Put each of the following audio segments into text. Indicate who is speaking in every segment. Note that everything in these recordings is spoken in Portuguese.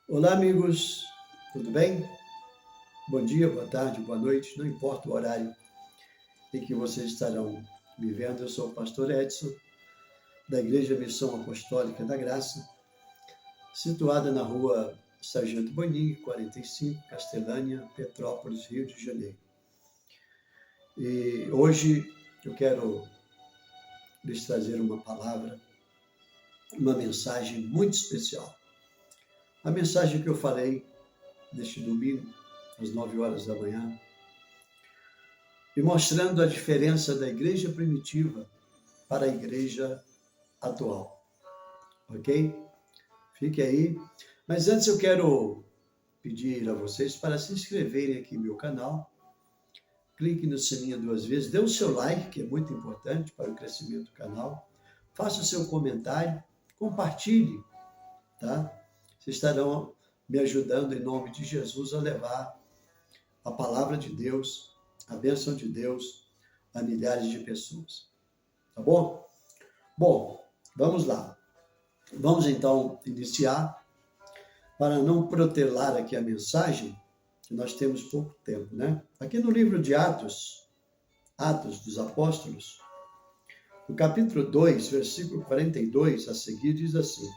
Speaker 1: Olá, amigos, tudo bem? Bom dia, boa tarde, boa noite, não importa o horário em que vocês estarão me vendo. Eu sou o pastor Edson, da Igreja Missão Apostólica da Graça, situada na rua Sargento Bonini, 45, Castelânia, Petrópolis, Rio de Janeiro. E hoje eu quero lhes trazer uma palavra, uma mensagem muito especial. A mensagem que eu falei neste domingo, às 9 horas da manhã, e mostrando a diferença da igreja primitiva para a igreja atual. Ok? Fique aí. Mas antes eu quero pedir a vocês para se inscreverem aqui no meu canal. Clique no sininho 2 vezes, dê o seu like, que é muito importante para o crescimento do canal. Faça o seu comentário, compartilhe, tá? Vocês estarão me ajudando em nome de Jesus a levar a palavra de Deus, a bênção de Deus a milhares de pessoas. Tá bom? Bom, vamos lá. Vamos então iniciar. Para não protelar aqui a mensagem, que nós temos pouco tempo, né? Aqui no livro de Atos dos Apóstolos, no capítulo 2, versículo 42, a seguir diz assim: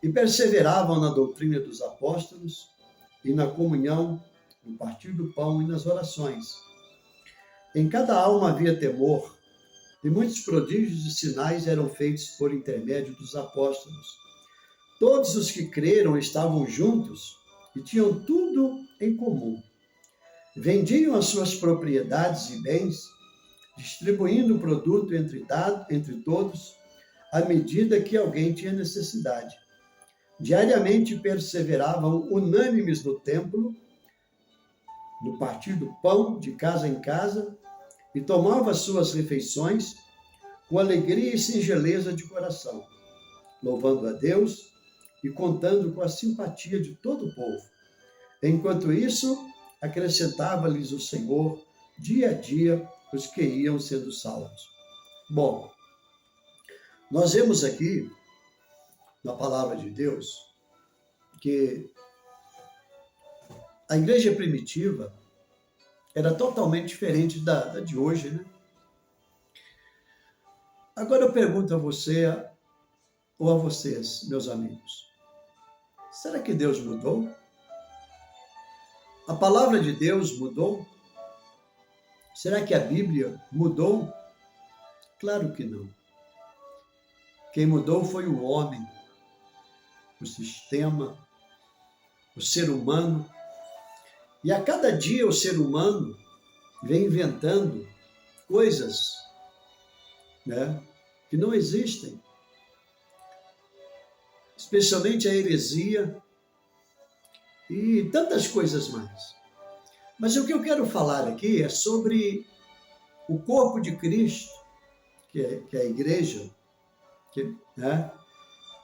Speaker 1: E perseveravam na doutrina dos apóstolos e na comunhão, no partir do pão e nas orações. Em cada alma havia temor, e muitos prodígios e sinais eram feitos por intermédio dos apóstolos. Todos os que creram estavam juntos e tinham tudo em comum. Vendiam as suas propriedades e bens, distribuindo o produto entre todos, à medida que alguém tinha necessidade. Diariamente perseveravam unânimes no templo, no partir do pão, de casa em casa, e tomavam as suas refeições com alegria e singeleza de coração, louvando a Deus e contando com a simpatia de todo o povo. Enquanto isso, acrescentava-lhes o Senhor, dia a dia, os que iam sendo salvos. Bom, nós vemos aqui, na palavra de Deus, que a igreja primitiva era totalmente diferente da de hoje, né? Agora eu pergunto a você, ou a vocês, meus amigos, será que Deus mudou? A palavra de Deus mudou? Será que a Bíblia mudou? Claro que não. Quem mudou foi o homem, o sistema, o ser humano. E a cada dia o ser humano vem inventando coisas, né, que não existem. Especialmente a heresia e tantas coisas mais. Mas o que eu quero falar aqui é sobre o corpo de Cristo, que é a igreja, né?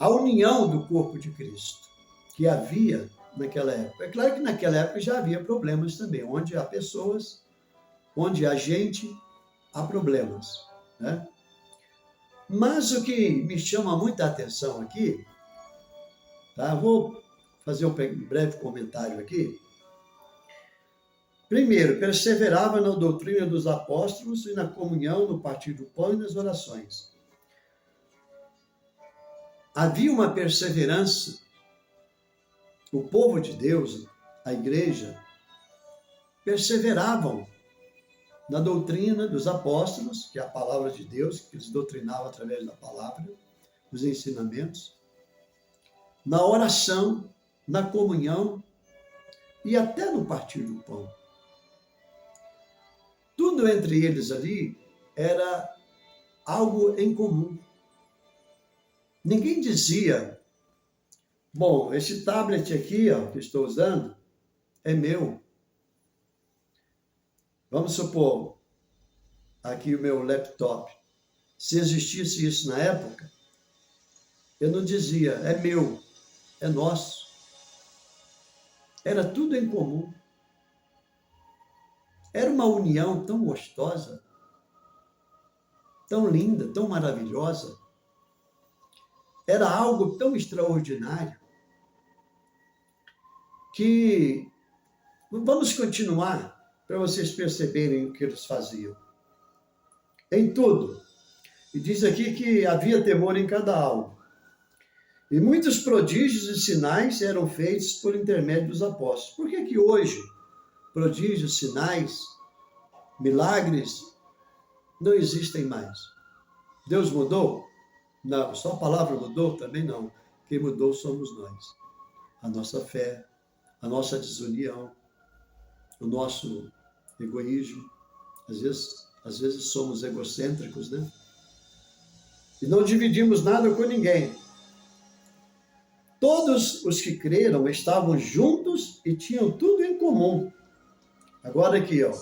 Speaker 1: A união do corpo de Cristo, que havia naquela época. É claro que naquela época já havia problemas também, onde há pessoas, onde há gente, há problemas, né? Mas o que me chama muita atenção aqui, tá? Vou fazer um breve comentário aqui. Primeiro, perseverava na doutrina dos apóstolos e na comunhão, no partir do pão e nas orações. Havia uma perseverança. O povo de Deus, a igreja, perseveravam na doutrina dos apóstolos, que é a palavra de Deus, que eles doutrinavam através da palavra, dos ensinamentos, na oração, na comunhão e até no partir do pão. Tudo entre eles ali era algo em comum. Ninguém dizia, bom, esse tablet aqui, ó, que estou usando, é meu. Vamos supor, aqui o meu laptop. Se existisse isso na época, eu não dizia, é meu, é nosso. Era tudo em comum. Era uma união tão gostosa, tão linda, tão maravilhosa. Era algo tão extraordinário. que vamos continuar para vocês perceberem o que eles faziam. Em tudo. E diz aqui que havia temor em cada alma. E muitos prodígios e sinais eram feitos por intermédio dos apóstolos. Por que hoje prodígios, sinais, milagres não existem mais? Deus mudou? Não. Só a palavra mudou? Também não. Quem mudou somos nós. A nossa fé, a nossa desunião, o nosso egoísmo. Às vezes somos egocêntricos, né? E não dividimos nada com ninguém. Todos os que creram estavam juntos e tinham tudo em comum. Agora aqui, ó,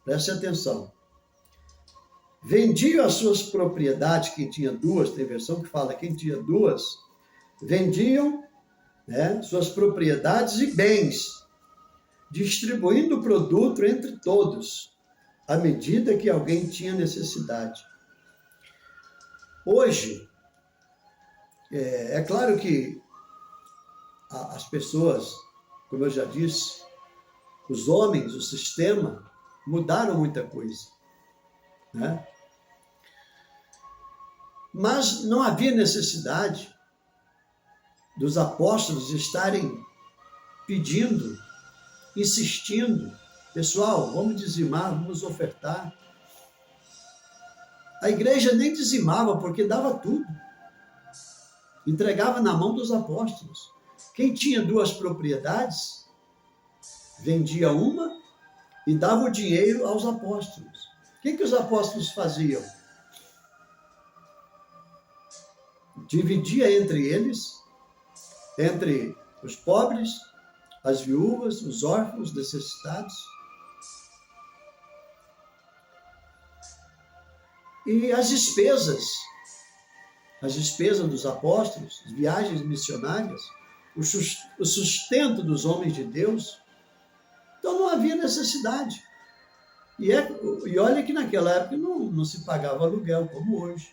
Speaker 1: preste atenção. Vendiam as suas propriedades, quem tinha duas, tem versão que fala quem tinha duas, vendiam, né, suas propriedades e bens, distribuindo o produto entre todos, à medida que alguém tinha necessidade. Hoje, é claro que as pessoas, como eu já disse, os homens, o sistema, mudaram muita coisa, né? Mas não havia necessidade dos apóstolos estarem pedindo, insistindo, pessoal, vamos dizimar, vamos ofertar. A igreja nem dizimava, porque dava tudo. Entregava na mão dos apóstolos. Quem tinha duas propriedades, vendia uma e dava o dinheiro aos apóstolos. O que os apóstolos faziam? Dividia entre eles, entre os pobres, as viúvas, os órfãos, necessitados. E as despesas dos apóstolos, as viagens missionárias, o sustento dos homens de Deus. Então não havia necessidade. E olha que naquela época não se pagava aluguel como hoje.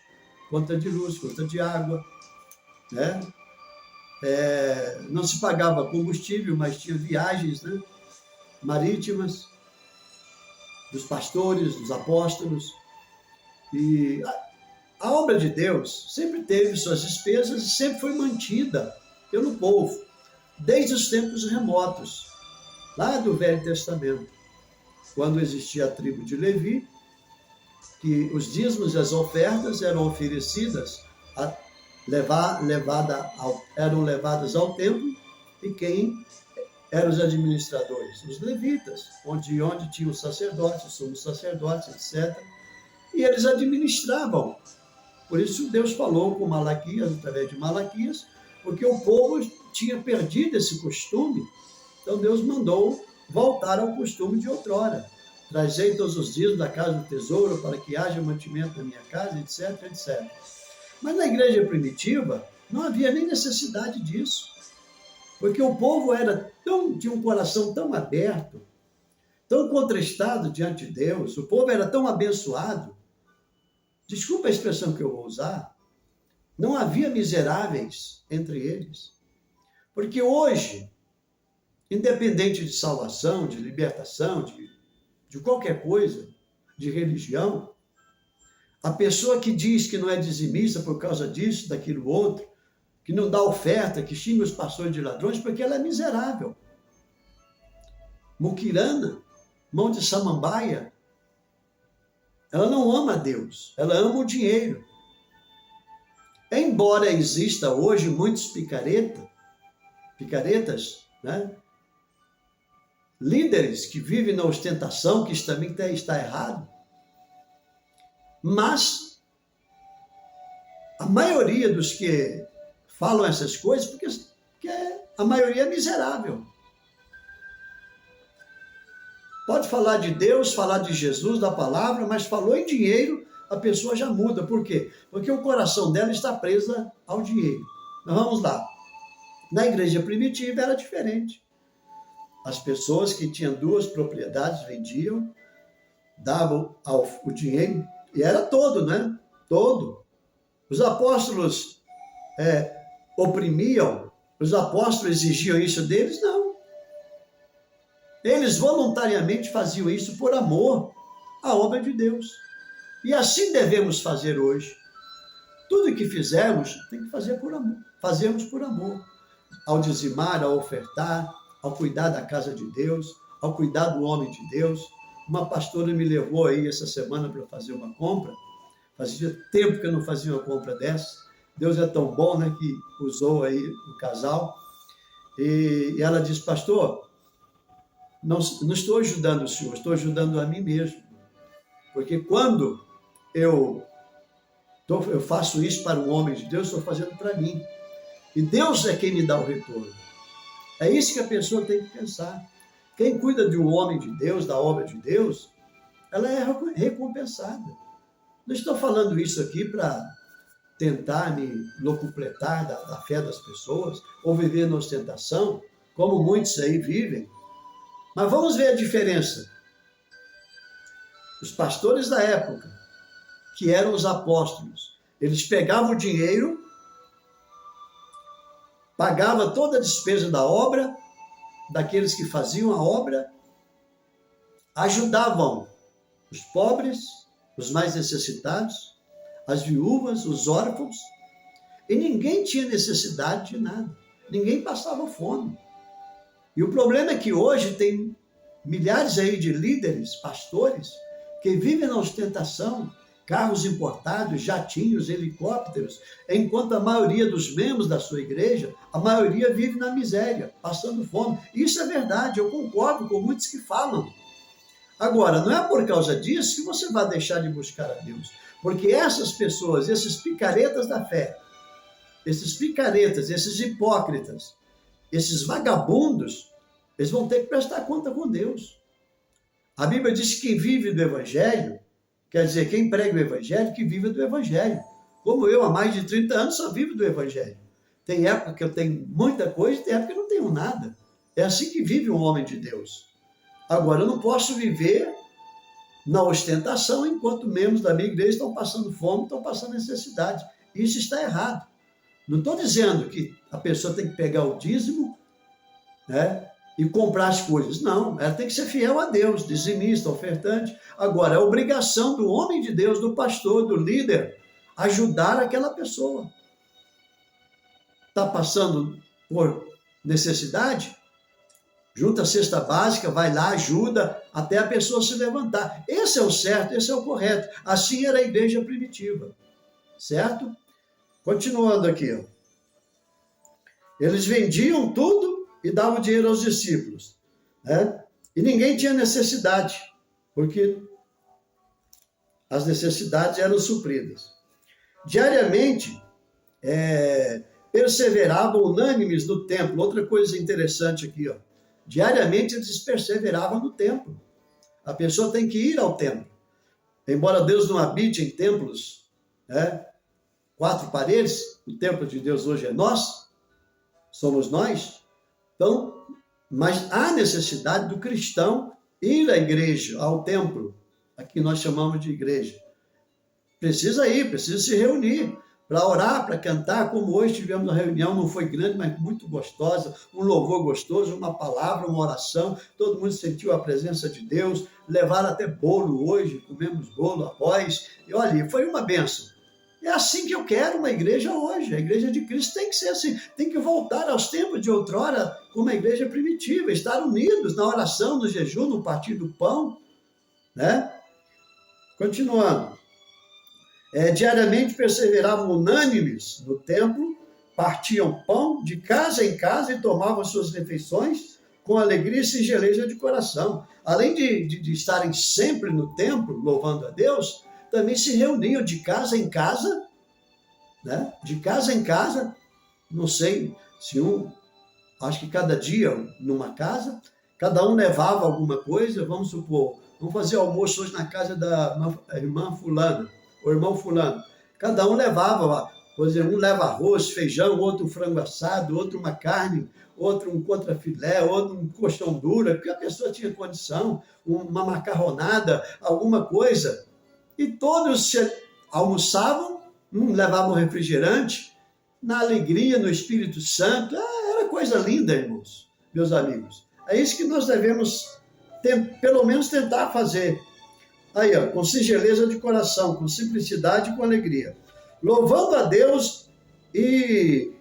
Speaker 1: Conta de luz, conta de água, né? Não se pagava combustível, mas tinha viagens, né, marítimas dos pastores, dos apóstolos. E a obra de Deus sempre teve suas despesas e sempre foi mantida pelo povo, desde os tempos remotos, lá do Velho Testamento, quando existia a tribo de Levi, que os dízimos e as ofertas eram oferecidas, eram levadas ao templo, e quem eram os administradores? Os levitas, onde tinham os sacerdotes, os sumos sacerdotes, etc. E eles administravam. Por isso Deus falou com Malaquias, através de Malaquias, porque o povo tinha perdido esse costume. Então Deus mandou voltar ao costume de outrora. Trazei todos os dias da casa do tesouro para que haja mantimento na minha casa, etc, etc. Mas na igreja primitiva não havia nem necessidade disso. Porque o povo tinha um coração tão aberto, tão contristado diante de Deus, o povo era tão abençoado. Desculpa a expressão que eu vou usar, não havia miseráveis entre eles. Porque hoje, independente de salvação, de libertação, de qualquer coisa, de religião, a pessoa que diz que não é dizimista por causa disso, daquilo outro, que não dá oferta, que xinga os pastores de ladrões, porque ela é miserável. Muquirana, mão de samambaia, ela não ama Deus, ela ama o dinheiro. Embora exista hoje muitos picaretas, né? Líderes que vivem na ostentação, que isso também está errado, mas a maioria dos que falam essas coisas, porque a maioria é miserável. Pode falar de Deus, falar de Jesus, da palavra, mas falou em dinheiro, a pessoa já muda. Por quê? Porque o coração dela está preso ao dinheiro. Mas vamos lá. Na igreja primitiva era diferente. As pessoas que tinham duas propriedades vendiam, davam o dinheiro, e era todo, né? Todo. Os apóstolos oprimiam, os apóstolos exigiam isso deles? Não. Eles voluntariamente faziam isso por amor à obra de Deus. E assim devemos fazer hoje. Tudo que fizermos, tem que fazer por amor. Fazemos por amor. Ao dizimar, ao ofertar, ao cuidar da casa de Deus, ao cuidar do homem de Deus. Uma pastora me levou aí essa semana para fazer uma compra. Fazia tempo que eu não fazia uma compra dessa. Deus é tão bom, né, que usou aí o casal. E ela disse, pastor, não estou ajudando o senhor, estou ajudando a mim mesmo. Porque quando eu faço isso para o homem de Deus, estou fazendo para mim. E Deus é quem me dá o retorno. É isso que a pessoa tem que pensar. Quem cuida de um homem de Deus, da obra de Deus, ela é recompensada. Não estou falando isso aqui para tentar me locupletar da fé das pessoas, ou viver na ostentação, como muitos aí vivem. Mas vamos ver a diferença. Os pastores da época, que eram os apóstolos, eles pegavam o dinheiro, pagavam toda a despesa da obra, daqueles que faziam a obra, ajudavam os pobres, os mais necessitados, as viúvas, os órfãos, e ninguém tinha necessidade de nada, ninguém passava fome. E o problema é que hoje tem milhares aí de líderes, pastores, que vivem na ostentação, carros importados, jatinhos, helicópteros, enquanto a maioria dos membros da sua igreja, a maioria vive na miséria, passando fome. Isso é verdade, eu concordo com muitos que falam. Agora, não é por causa disso que você vai deixar de buscar a Deus, porque essas pessoas, esses picaretas da fé, esses picaretas, esses hipócritas, esses vagabundos, eles vão ter que prestar conta com Deus. A Bíblia diz que quem vive do Evangelho, quer dizer, quem prega o Evangelho, que vive do Evangelho. Como eu, há mais de 30 anos, só vivo do Evangelho. Tem época que eu tenho muita coisa e tem época que eu não tenho nada. É assim que vive um homem de Deus. Agora, eu não posso viver na ostentação enquanto membros da minha igreja estão passando fome, estão passando necessidade. Isso está errado. Não estou dizendo que a pessoa tem que pegar o dízimo, né, e comprar as coisas. Não, ela tem que ser fiel a Deus, dizimista, ofertante. Agora, é obrigação do homem de Deus, do pastor, do líder, ajudar aquela pessoa. Está passando por necessidade? Junta a cesta básica, vai lá, ajuda, até a pessoa se levantar. Esse é o certo, esse é o correto. Assim era a igreja primitiva, certo? Continuando aqui, ó. Eles vendiam tudo e davam dinheiro aos discípulos, né? E ninguém tinha necessidade, porque as necessidades eram supridas. Diariamente, perseveravam unânimes no templo. Outra coisa interessante aqui, ó. Diariamente eles perseveravam no templo. A pessoa tem que ir ao templo. Embora Deus não habite em templos, né, 4 paredes, o templo de Deus hoje é nós, somos nós. Então, mas há necessidade do cristão ir à igreja, ao templo, aqui nós chamamos de igreja. Precisa ir, precisa se reunir para orar, para cantar, como hoje tivemos uma reunião, não foi grande, mas muito gostosa, um louvor gostoso, uma palavra, uma oração, todo mundo sentiu a presença de Deus, levaram até bolo hoje, comemos bolo após, e olha, foi uma bênção. É assim que eu quero uma igreja hoje, a igreja de Cristo tem que ser assim, tem que voltar aos tempos de outrora, como a igreja primitiva, estar unidos na oração, no jejum, no partir do pão, né? Continuando. Diariamente perseveravam unânimes no templo, partiam pão de casa em casa e tomavam suas refeições com alegria e singeleza de coração. Além de estarem sempre no templo, louvando a Deus, também se reuniam de casa em casa, né? De casa em casa, não sei se acho que cada dia numa casa, cada um levava alguma coisa, vamos supor, vamos fazer almoço hoje na casa da irmã fulana, o irmão fulano. Cada um levava, por exemplo, um leva arroz, feijão, outro um frango assado, outro uma carne, outro um contrafilé, outro um colchão dura, porque a pessoa tinha condição, uma macarronada, alguma coisa. E todos almoçavam, levavam refrigerante, na alegria, no Espírito Santo. Era coisa linda, irmãos, meus amigos. É isso que nós devemos, pelo menos, tentar fazer. Aí, ó, com singeleza de coração, com simplicidade e com alegria. Louvando a Deus e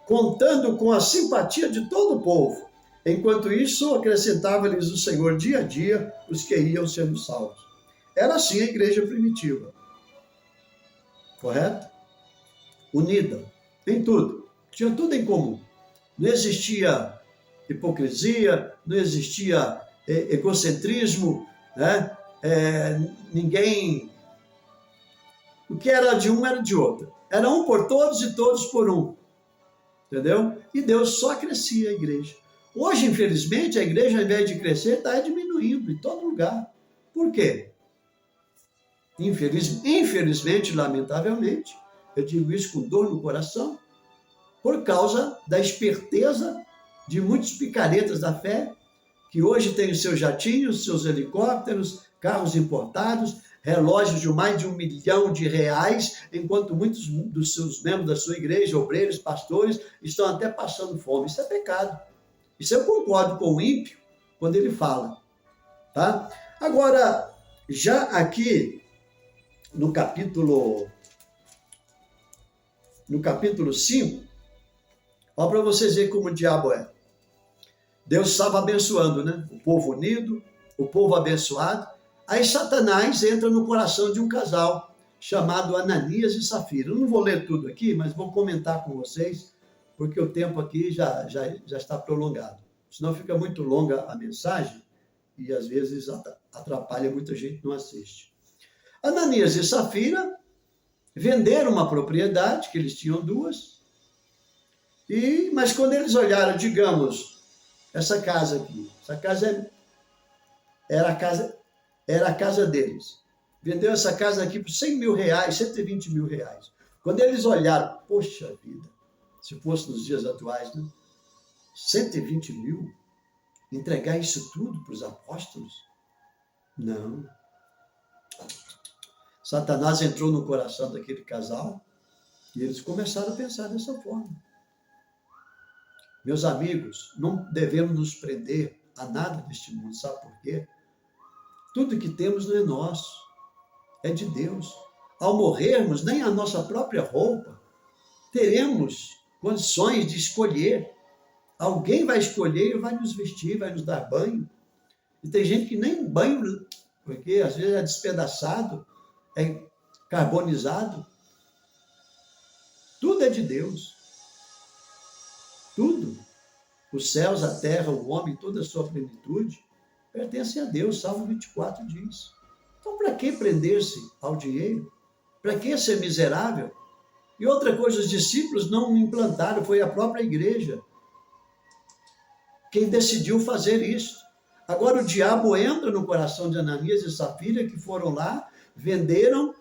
Speaker 1: contando com a simpatia de todo o povo. Enquanto isso, acrescentava-lhes o Senhor dia a dia os que iam sendo salvos. Era assim a igreja primitiva. Correto? Unida em tudo. Tinha tudo em comum. Não existia hipocrisia, não existia egocentrismo, né? Ninguém... O que era de um era de outro. Era um por todos e todos por um. Entendeu? E Deus só crescia a igreja. Hoje, infelizmente, a igreja, ao invés de crescer, está diminuindo em todo lugar. Por quê? Infelizmente, lamentavelmente, eu digo isso com dor no coração, por causa da esperteza de muitos picaretas da fé, que hoje têm os seus jatinhos, seus helicópteros, carros importados, relógios de mais de R$1 milhão, enquanto muitos dos seus membros da sua igreja, obreiros, pastores, estão até passando fome. Isso é pecado. Isso eu concordo com o ímpio quando ele fala. Tá? Agora, já aqui no capítulo 5, olha para vocês verem como o diabo é. Deus estava abençoando, né? O povo unido, o povo abençoado. Aí Satanás entra no coração de um casal chamado Ananias e Safira. Eu não vou ler tudo aqui, mas vou comentar com vocês, porque o tempo aqui já está prolongado. Senão fica muito longa a mensagem e às vezes atrapalha, muita gente não assiste. Ananias e Safira venderam uma propriedade, que eles tinham duas, mas quando eles olharam, digamos, essa casa aqui, essa casa era a casa deles. Vendeu essa casa aqui por R$100 mil, R$120 mil. Quando eles olharam, poxa vida, se fosse nos dias atuais, né? 120 mil? Entregar isso tudo para os apóstolos? Não. Satanás entrou no coração daquele casal e eles começaram a pensar dessa forma. Meus amigos, não devemos nos prender a nada deste mundo, sabe por quê? Tudo que temos não é nosso, é de Deus. Ao morrermos, nem a nossa própria roupa teremos condições de escolher. Alguém vai escolher e vai nos vestir, vai nos dar banho. E tem gente que nem banho, porque às vezes é despedaçado, é carbonizado. Tudo é de Deus. Tudo. Os céus, a terra, o homem, toda a sua plenitude, pertencem a Deus. Salmo 24 diz. Então, para que prender-se ao dinheiro? Para que ser miserável? E outra coisa, os discípulos não implantaram, foi a própria igreja quem decidiu fazer isso. Agora o diabo entra no coração de Ananias e Safira, que foram lá, venderam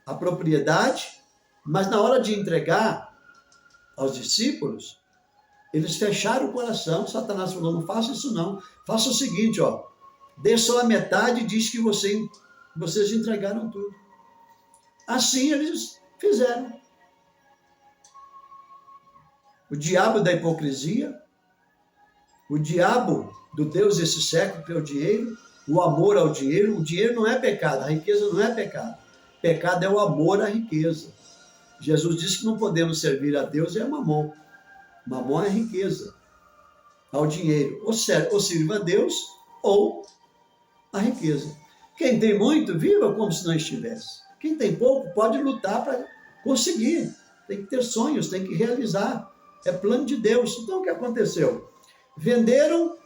Speaker 1: a propriedade, mas na hora de entregar aos discípulos, eles fecharam o coração. Satanás falou, não faça isso não. Faça o seguinte, ó, dê só a metade e diz que vocês entregaram tudo. Assim eles fizeram. O diabo da hipocrisia, o diabo do Deus desse século, que é o dinheiro, o amor ao dinheiro. O dinheiro não é pecado, a riqueza não é pecado. Pecado é o amor à riqueza. Jesus disse que não podemos servir a Deus e a Mamon. Mamon é riqueza, ao dinheiro. Ou sirva a Deus ou a riqueza. Quem tem muito, viva como se não estivesse. Quem tem pouco, pode lutar para conseguir. Tem que ter sonhos, tem que realizar. É plano de Deus. Então, o que aconteceu? Venderam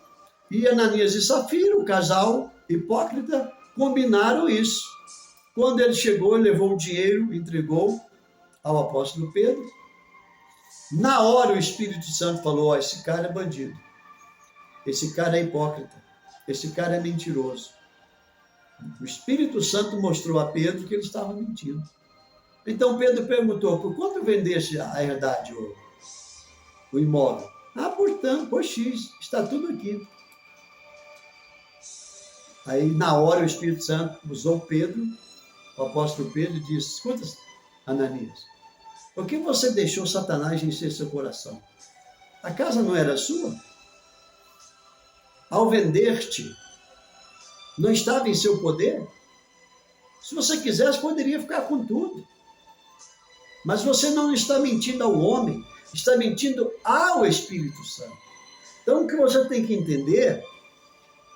Speaker 1: e Ananias e Safira, o casal hipócrita, combinaram isso. Quando ele chegou, ele levou o dinheiro, entregou ao apóstolo Pedro. Na hora o Espírito Santo falou, ó, esse cara é bandido, esse cara é hipócrita, esse cara é mentiroso. O Espírito Santo mostrou a Pedro que ele estava mentindo. Então Pedro perguntou, por quanto vendeste a herdade, o imóvel? Ah, portanto, por X, está tudo aqui. Aí, na hora, o Espírito Santo usou Pedro, o apóstolo Pedro, e disse, escuta, Ananias, por que você deixou Satanás encher seu coração? A casa não era sua? ao vender-te, não estava em seu poder? Se você quisesse, poderia ficar com tudo. Mas você não está mentindo ao homem, está mentindo ao Espírito Santo. Então, o que você tem que entender,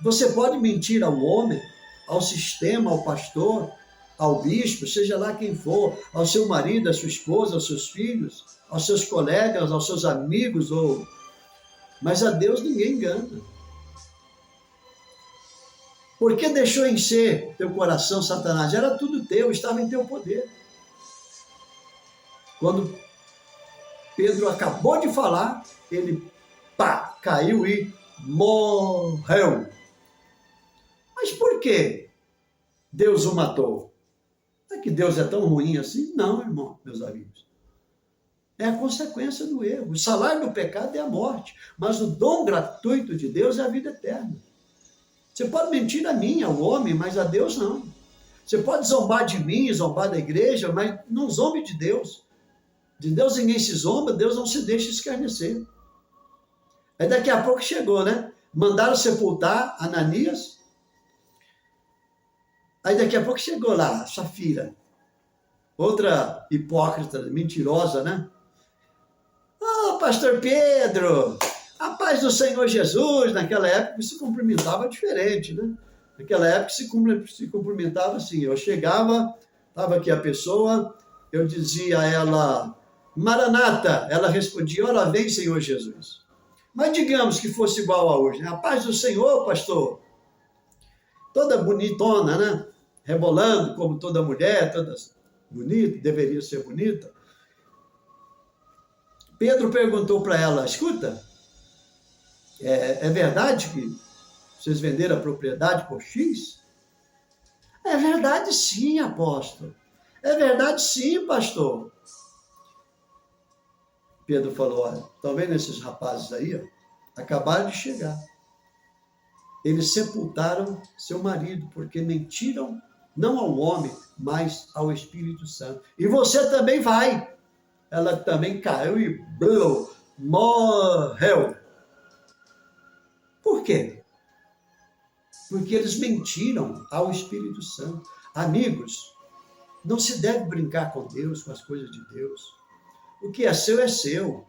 Speaker 1: você pode mentir ao homem, ao sistema, ao pastor, ao bispo, seja lá quem for, ao seu marido, à sua esposa, aos seus filhos, aos seus colegas, aos seus amigos, mas a Deus ninguém engana. Por que deixou encher teu coração, Satanás? Era tudo teu, estava em teu poder. Quando Pedro acabou de falar, ele caiu e morreu. Mas por que Deus o matou? É que Deus é tão ruim assim? Não, irmão, meus amigos. É a consequência do erro. O salário do pecado é a morte, mas o dom gratuito de Deus é a vida eterna. Você pode mentir a mim, ao homem, mas a Deus não. Você pode zombar de mim, zombar da igreja, mas não zombe de Deus. De Deus ninguém se zomba, Deus não se deixa escarnecer. Aí daqui a pouco chegou, né? Mandaram sepultar Ananias. Aí daqui a pouco chegou lá, Safira. Outra hipócrita, mentirosa, né? Pastor Pedro, a paz do Senhor Jesus. Naquela época se cumprimentava diferente, né? Naquela época se cumprimentava assim. Eu chegava, estava aqui a pessoa, eu dizia a ela, Maranata. Ela respondia, ora vem, Senhor Jesus. Mas digamos que fosse igual a hoje, né? A paz do Senhor, pastor. Toda bonitona, né? Rebolando como toda mulher, toda bonita, deveria ser bonita. Pedro perguntou para ela, escuta, é verdade que vocês venderam a propriedade por X? É verdade sim, apóstolo. É verdade sim, pastor. Pedro falou, olha, estão vendo esses rapazes aí? Ó? Acabaram de chegar. Eles sepultaram seu marido, porque mentiram não ao homem, mas ao Espírito Santo. E você também vai. Ela também caiu e morreu. Por quê? Porque eles mentiram ao Espírito Santo. Amigos, não se deve brincar com Deus, com as coisas de Deus. O que é seu é seu.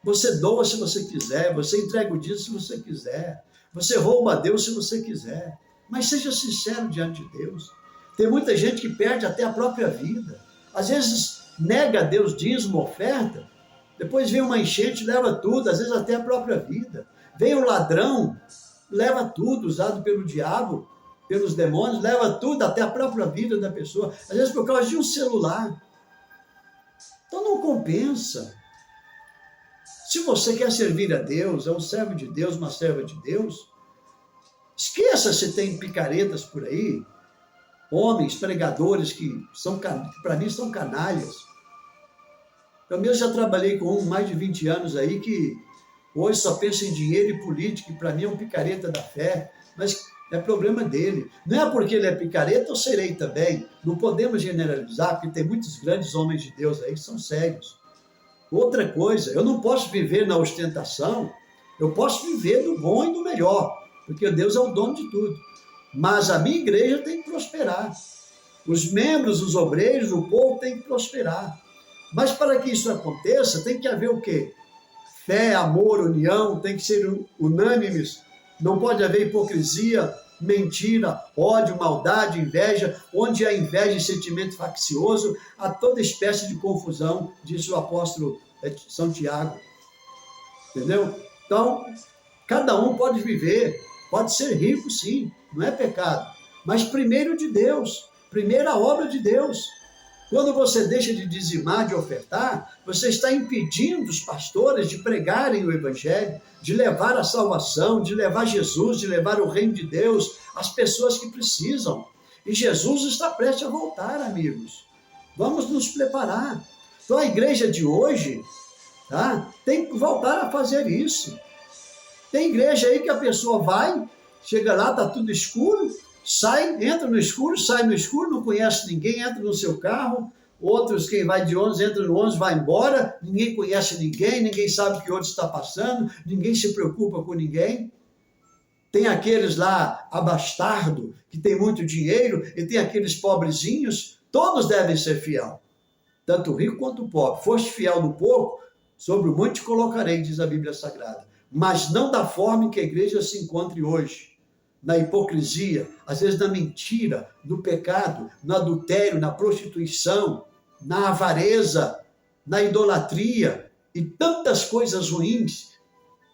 Speaker 1: Você doa se você quiser, você entrega o dízimo se você quiser, você rouba a Deus se você quiser, mas seja sincero diante de Deus. Tem muita gente que perde até a própria vida. Às vezes nega a Deus dízimo, oferta, depois vem uma enchente, leva tudo, às vezes até a própria vida. Vem um ladrão, leva tudo, usado pelo diabo, pelos demônios, leva tudo, até a própria vida da pessoa, às vezes por causa de um celular. Então não compensa. Se você quer servir a Deus, é um servo de Deus, uma serva de Deus, esqueça se tem picaretas por aí, homens, pregadores que para mim são canalhas. Eu mesmo já trabalhei com mais de 20 anos aí que hoje só pensa em dinheiro e política, e para mim é um picareta da fé, mas é problema dele. Não é porque ele é picareta, eu serei também. Não podemos generalizar, porque tem muitos grandes homens de Deus aí que são sérios. Outra coisa, eu não posso viver na ostentação, eu posso viver do bom e do melhor, porque Deus é o dono de tudo. Mas a minha igreja tem que prosperar. Os membros, os obreiros, o povo tem que prosperar. Mas para que isso aconteça, tem que haver o quê? Fé, amor, união, tem que ser unânimes. Não pode haver hipocrisia, mentira, ódio, maldade, inveja. Onde há inveja e sentimento faccioso, há toda espécie de confusão, diz o apóstolo São Tiago. Entendeu? Então, cada um pode viver, pode ser rico sim, não é pecado. Mas primeiro de Deus, primeira obra de Deus. Quando você deixa de dizimar, de ofertar, você está impedindo os pastores de pregarem o Evangelho, de levar a salvação, de levar Jesus, de levar o reino de Deus às pessoas que precisam. E Jesus está prestes a voltar, amigos. Vamos nos preparar. Então a igreja de hoje, tá, tem que voltar a fazer isso. Tem igreja aí que a pessoa vai, chega lá, está tudo escuro, sai, entra no escuro, sai no escuro, não conhece ninguém, entra no seu carro, outros, quem vai de ônibus, entra no ônibus, vai embora, ninguém conhece ninguém, ninguém sabe o que outro está passando, ninguém se preocupa com ninguém. tem aqueles lá abastardo, que tem muito dinheiro, e tem aqueles pobrezinhos, todos devem ser fiel, tanto o rico quanto o pobre. Foste fiel no pouco, sobre o muito te colocarei, diz a Bíblia Sagrada. Mas não da forma em que a igreja se encontre hoje, na hipocrisia, às vezes na mentira, no pecado, no adultério, na prostituição, na avareza, na idolatria e tantas coisas ruins,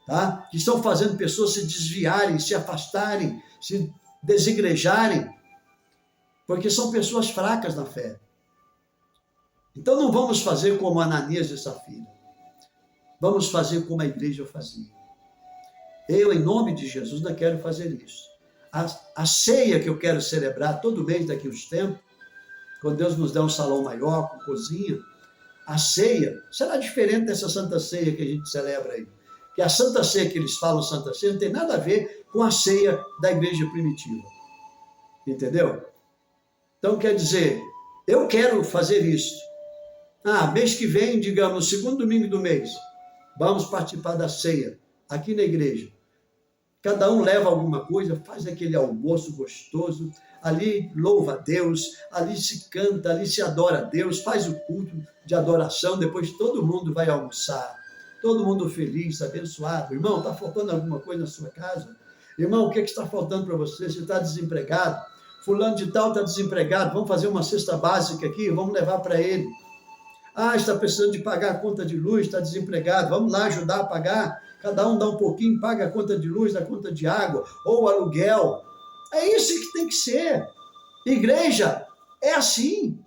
Speaker 1: tá? Que estão fazendo pessoas se desviarem, se afastarem, se desigrejarem, porque são pessoas fracas na fé. Então não vamos fazer como Ananias e Safira. Vamos fazer como a igreja fazia. Eu, em nome de Jesus, não quero fazer isso. A ceia que eu quero celebrar todo mês daqui a uns tempos, quando Deus nos der um salão maior, com cozinha, a ceia será diferente dessa Santa Ceia que a gente celebra aí. Que a Santa Ceia que eles falam, Santa Ceia, não tem nada a ver com a ceia da igreja primitiva. Entendeu? Então, quer dizer, eu quero fazer isso. Mês que vem, digamos, segundo domingo do mês, vamos participar da ceia aqui na igreja. Cada um leva alguma coisa, faz aquele almoço gostoso, ali louva a Deus, ali se canta, ali se adora a Deus, faz o culto de adoração, depois todo mundo vai almoçar, todo mundo feliz, abençoado. Irmão, está faltando alguma coisa na sua casa? Irmão, o que está faltando para você? Você está desempregado? Fulano de tal está desempregado, vamos fazer uma cesta básica aqui, vamos levar para ele. Está precisando de pagar a conta de luz, está desempregado, vamos lá ajudar a pagar. Cada um dá um pouquinho, paga a conta de luz, a conta de água, ou aluguel. É isso que tem que ser. Igreja é assim.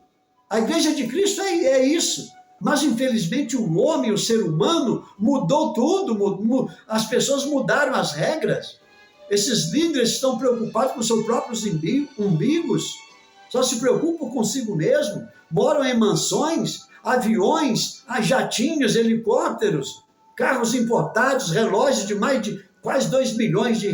Speaker 1: A igreja de Cristo é isso. Mas, infelizmente, o homem, o ser humano, mudou tudo. As pessoas mudaram as regras. Esses líderes estão preocupados com seus próprios umbigos. Só se preocupam consigo mesmo. Moram em mansões, aviões, jatinhos, helicópteros, carros importados, relógios de mais de quase 2 milhões de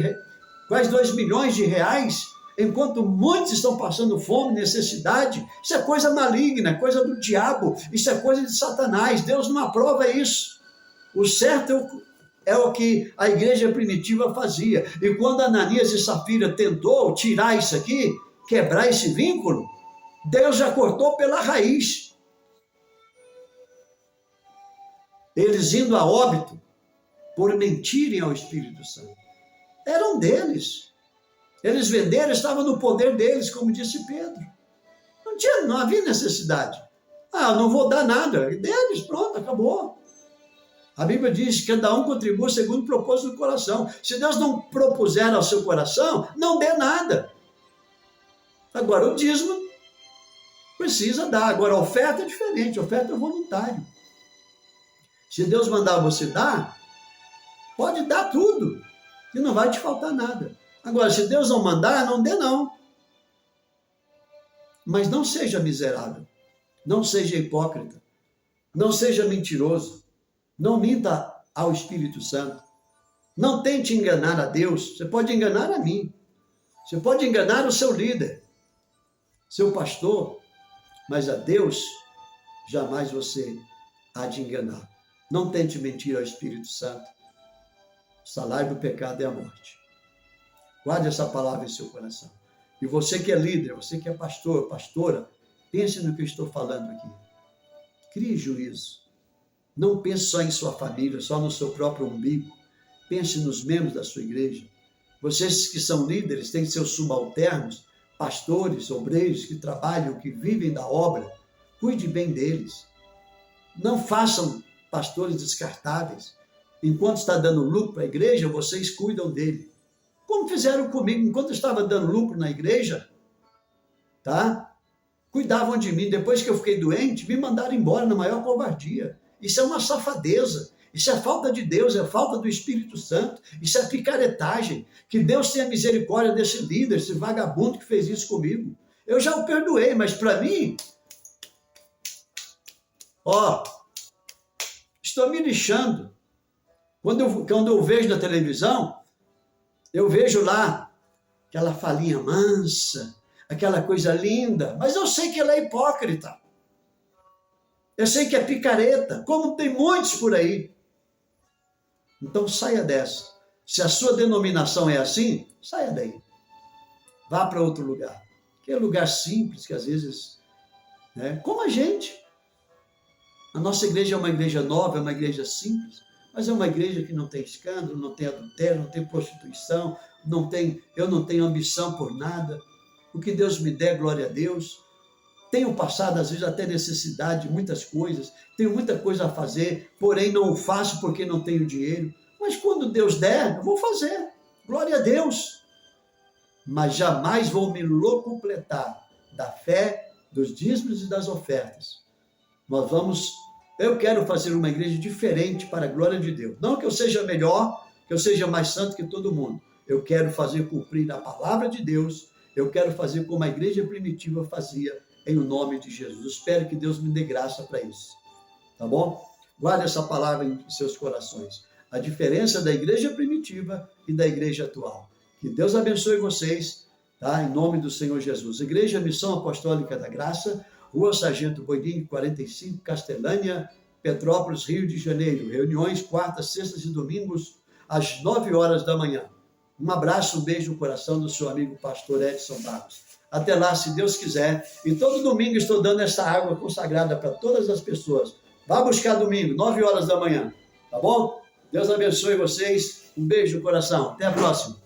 Speaker 1: reais, enquanto muitos estão passando fome, necessidade. Isso é coisa maligna, coisa do diabo, isso é coisa de Satanás. Deus não aprova isso. O certo é o que a igreja primitiva fazia. E quando Ananias e Safira tentou tirar isso aqui, quebrar esse vínculo, Deus já cortou pela raiz. Eles indo a óbito por mentirem ao Espírito Santo. Eram deles. Eles venderam, estava no poder deles, como disse Pedro. Não havia necessidade. Não vou dar nada. Deles, pronto, acabou. A Bíblia diz que cada um contribua segundo o propósito do coração. Se Deus não propuser ao seu coração, não dê nada. Agora, o dízimo precisa dar. Agora, a oferta é diferente, a oferta é voluntária. Se Deus mandar você dar, pode dar tudo, que não vai te faltar nada. Agora, se Deus não mandar, não dê não. Mas não seja miserável, não seja hipócrita, não seja mentiroso, não minta ao Espírito Santo, não tente enganar a Deus. Você pode enganar a mim, você pode enganar o seu líder, seu pastor, mas a Deus jamais você há de enganar. Não tente mentir ao Espírito Santo. O salário do pecado é a morte. Guarde essa palavra em seu coração. E você que é líder, você que é pastor, pastora, pense no que eu estou falando aqui. Crie juízo. Não pense só em sua família, só no seu próprio umbigo. Pense nos membros da sua igreja. Vocês que são líderes têm seus subalternos, pastores, obreiros que trabalham, que vivem da obra. Cuide bem deles. Não façam pastores descartáveis. Enquanto está dando lucro para a igreja, vocês cuidam dele. Como fizeram comigo, enquanto eu estava dando lucro na igreja, tá? Cuidavam de mim. Depois que eu fiquei doente, me mandaram embora na maior covardia. Isso é uma safadeza. Isso é falta de Deus, é falta do Espírito Santo. Isso é picaretagem. Que Deus tenha misericórdia desse líder, esse vagabundo que fez isso comigo. Eu já o perdoei, mas para mim, estou me lixando. Quando eu vejo na televisão, eu vejo lá aquela falinha mansa, aquela coisa linda, mas eu sei que ela é hipócrita. Eu sei que é picareta, como tem muitos por aí. Então saia dessa. Se a sua denominação é assim, saia daí. Vá para outro lugar. Que é lugar simples, que às vezes, né, como a gente. A nossa igreja é uma igreja nova, é uma igreja simples, mas é uma igreja que não tem escândalo, não tem adultério, não tem prostituição, eu não tenho ambição por nada. O que Deus me der, glória a Deus. Tenho passado, às vezes, até necessidade de muitas coisas, tenho muita coisa a fazer, porém não o faço porque não tenho dinheiro. Mas quando Deus der, eu vou fazer. Glória a Deus. Mas jamais vou me locupletar da fé, dos dízimos e das ofertas. Eu quero fazer uma igreja diferente para a glória de Deus. Não que eu seja melhor, que eu seja mais santo que todo mundo. Eu quero fazer cumprir a palavra de Deus. Eu quero fazer como a igreja primitiva fazia, em nome de Jesus. Espero que Deus me dê graça para isso. Tá bom? Guarde essa palavra em seus corações. A diferença da igreja primitiva e da igreja atual. Que Deus abençoe vocês, tá? Em nome do Senhor Jesus. Igreja Missão Apostólica da Graça, Rua Sargento Boirinho, 45, Castelânia, Petrópolis, Rio de Janeiro. Reuniões quartas, sextas e domingos, às 9 horas da manhã. Um abraço, um beijo no coração do seu amigo pastor Edson Barros. Até lá, se Deus quiser. E todo domingo estou dando essa água consagrada para todas as pessoas. Vá buscar domingo, 9 horas da manhã. Tá bom? Deus abençoe vocês. Um beijo no coração. Até a próxima.